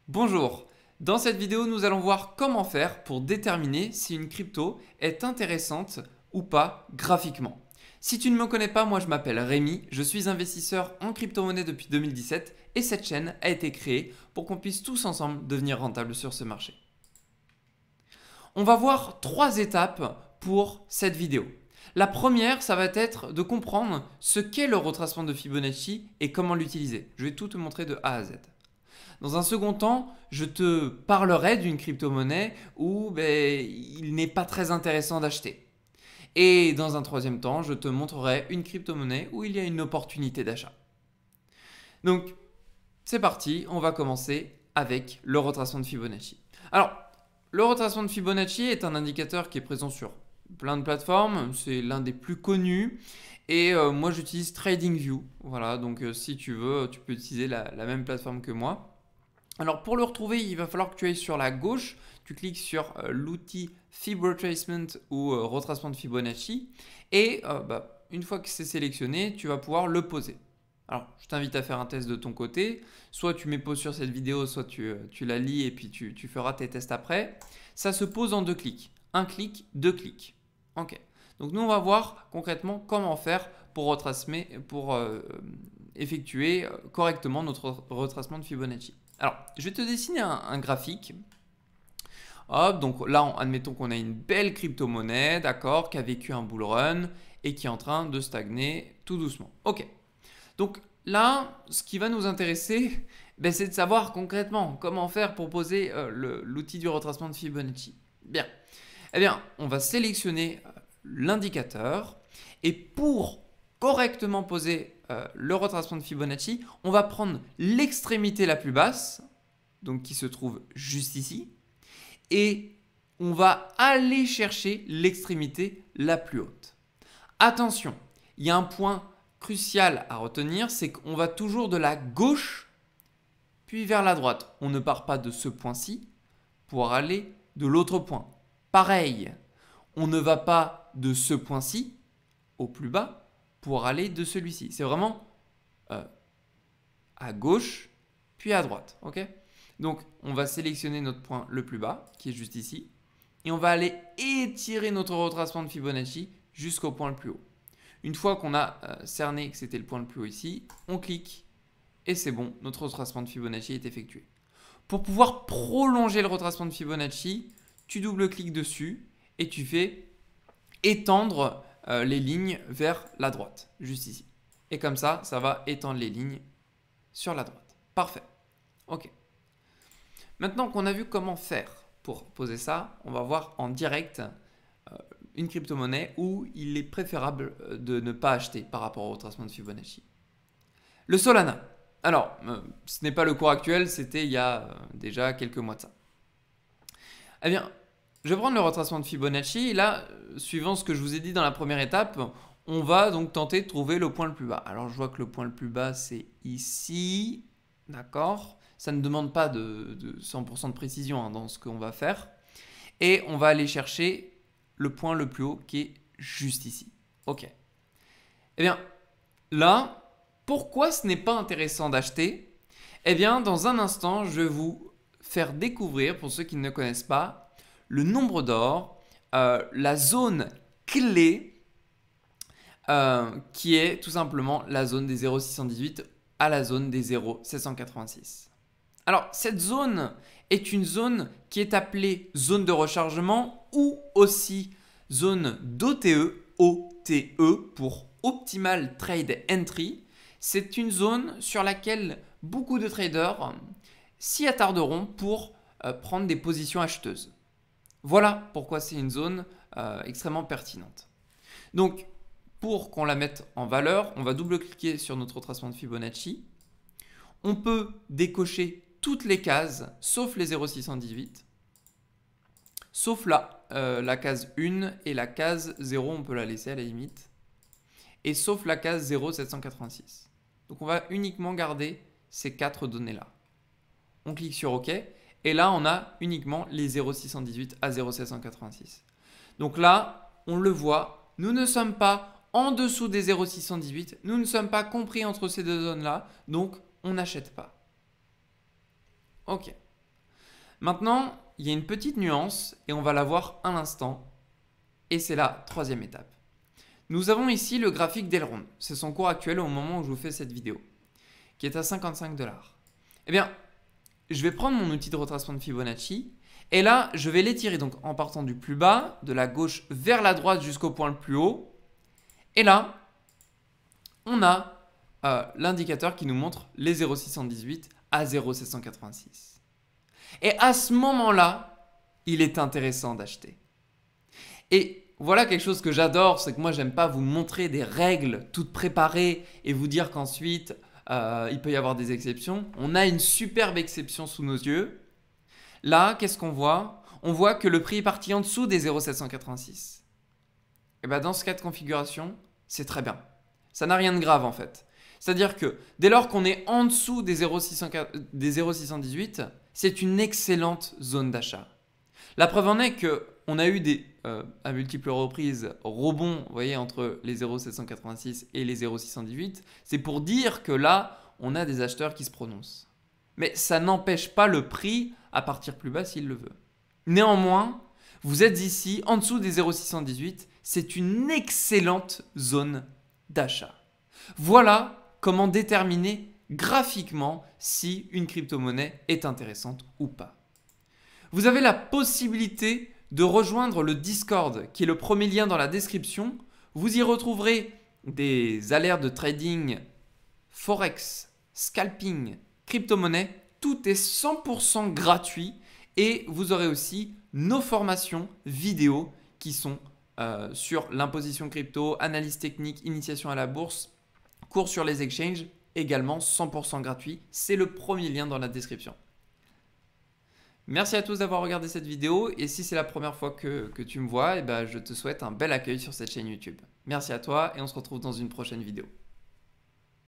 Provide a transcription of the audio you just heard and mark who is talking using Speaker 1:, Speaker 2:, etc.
Speaker 1: Bonjour, dans cette vidéo nous allons voir comment faire pour déterminer si une crypto est intéressante ou pas graphiquement. Si tu ne me connais pas, moi je m'appelle Rémi, je suis investisseur en crypto-monnaie depuis 2017 et cette chaîne a été créée pour qu'on puisse tous ensemble devenir rentables sur ce marché. On va voir 3 étapes pour cette vidéo. La première, ça va être de comprendre ce qu'est le retracement de Fibonacci et comment l'utiliser. Je vais tout te montrer de A à Z. Dans un second temps, je te parlerai d'une crypto-monnaie où il n'est pas très intéressant d'acheter. Et dans un troisième temps, je te montrerai une crypto-monnaie où il y a une opportunité d'achat. Donc, c'est parti, on va commencer avec le retracement de Fibonacci. Alors, le retracement de Fibonacci est un indicateur qui est présent sur plein de plateformes, c'est l'un des plus connus. Et moi, j'utilise TradingView. Voilà, donc si tu veux, tu peux utiliser la même plateforme que moi. Alors pour le retrouver, il va falloir que tu ailles sur la gauche, tu cliques sur l'outil Fib Retracement ou retracement de Fibonacci et une fois que c'est sélectionné, tu vas pouvoir le poser. Alors je t'invite à faire un test de ton côté, soit tu mets pause sur cette vidéo, soit tu la lis et puis tu feras tes tests après. Ça se pose en 2 clics, 1 clic, 2 clics. Ok. Donc nous on va voir concrètement comment faire pour effectuer correctement notre retracement de Fibonacci. Alors, je vais te dessiner un graphique. Hop, donc là, admettons qu'on a une belle crypto-monnaie, d'accord, qui a vécu un bull run et qui est en train de stagner tout doucement. Ok. Donc là, ce qui va nous intéresser, c'est de savoir concrètement comment faire pour poser l'outil du retracement de Fibonacci. Bien. Eh bien, on va sélectionner l'indicateur et pour correctement poser le retracement de Fibonacci, on va prendre l'extrémité la plus basse, donc qui se trouve juste ici, et on va aller chercher l'extrémité la plus haute. Attention, il y a un point crucial à retenir, c'est qu'on va toujours de la gauche puis vers la droite. On ne part pas de ce point-ci pour aller de l'autre point. Pareil, on ne va pas de ce point-ci au plus bas pour aller de celui-ci. C'est vraiment à gauche, puis à droite. Ok. Donc, on va sélectionner notre point le plus bas, qui est juste ici, et on va aller étirer notre retracement de Fibonacci jusqu'au point le plus haut. Une fois qu'on a cerné que c'était le point le plus haut ici, on clique, et c'est bon, notre retracement de Fibonacci est effectué. Pour pouvoir prolonger le retracement de Fibonacci, tu double-cliques dessus, et tu fais étendre les lignes vers la droite, juste ici. Et comme ça, ça va étendre les lignes sur la droite. Parfait. Ok. Maintenant qu'on a vu comment faire pour poser ça, on va voir en direct une crypto-monnaie où il est préférable de ne pas acheter par rapport au retracement de Fibonacci. Le Solana. Alors, ce n'est pas le cours actuel, c'était il y a déjà quelques mois de ça. Eh bien, je vais prendre le retracement de Fibonacci. Et là, suivant ce que je vous ai dit dans la première étape, on va donc tenter de trouver le point le plus bas. Alors, je vois que le point le plus bas, c'est ici. D'accord. Ça ne demande pas de 100% de précision dans ce qu'on va faire. Et on va aller chercher le point le plus haut qui est juste ici. Ok. Eh bien, là, pourquoi ce n'est pas intéressant d'acheter? Eh bien, dans un instant, je vais vous faire découvrir, pour ceux qui ne connaissent pas, le nombre d'or, la zone clé qui est tout simplement la zone des 0,618 à la zone des 0,786. Alors cette zone est une zone qui est appelée zone de rechargement ou aussi zone d'OTE, OTE pour Optimal Trade Entry. C'est une zone sur laquelle beaucoup de traders s'y attarderont pour prendre des positions acheteuses. Voilà pourquoi c'est une zone extrêmement pertinente. Donc, pour qu'on la mette en valeur, on va double-cliquer sur notre retracement de Fibonacci. On peut décocher toutes les cases, sauf les 0,618. Sauf la case 1 et la case 0, on peut la laisser à la limite. Et sauf la case 0,786. Donc, on va uniquement garder ces 4 données-là. On clique sur OK. Et là, on a uniquement les 0,618 à 0,786. Donc là, on le voit, nous ne sommes pas en dessous des 0,618, nous ne sommes pas compris entre ces deux zones-là, donc on n'achète pas. Ok. Maintenant, il y a une petite nuance et on va la voir un instant. Et c'est la troisième étape. Nous avons ici le graphique d'Elrond. C'est son cours actuel au moment où je vous fais cette vidéo, qui est à 55 $. Eh bien, je vais prendre mon outil de retracement de Fibonacci et là, je vais l'étirer donc en partant du plus bas, de la gauche vers la droite jusqu'au point le plus haut. Et là, on a l'indicateur qui nous montre les 0,618 à 0,786. Et à ce moment-là, il est intéressant d'acheter. Et voilà quelque chose que j'adore, c'est que moi, j'aime pas vous montrer des règles toutes préparées et vous dire qu'ensuite, il peut y avoir des exceptions. On a une superbe exception sous nos yeux. Là, qu'est-ce qu'on voit? On voit que le prix est parti en dessous des 0,786. Et bien dans ce cas de configuration, c'est très bien. Ça n'a rien de grave en fait. C'est-à-dire que dès lors qu'on est en dessous des 0,618, c'est une excellente zone d'achat. La preuve en est qu'on a eu à multiples reprises rebonds, vous voyez, entre les 0,786 et les 0,618. C'est pour dire que là, on a des acheteurs qui se prononcent. Mais ça n'empêche pas le prix à partir plus bas s'il le veut. Néanmoins, vous êtes ici en dessous des 0,618. C'est une excellente zone d'achat. Voilà comment déterminer graphiquement si une crypto-monnaie est intéressante ou pas. Vous avez la possibilité de rejoindre le Discord, qui est le premier lien dans la description. Vous y retrouverez des alertes de trading, forex, scalping, crypto-monnaie. Tout est 100% gratuit et vous aurez aussi nos formations vidéo qui sont sur l'imposition crypto, analyse technique, initiation à la bourse, cours sur les exchanges, également 100% gratuit. C'est le premier lien dans la description. Merci à tous d'avoir regardé cette vidéo et si c'est la première fois que tu me vois, je te souhaite un bel accueil sur cette chaîne YouTube. Merci à toi et on se retrouve dans une prochaine vidéo.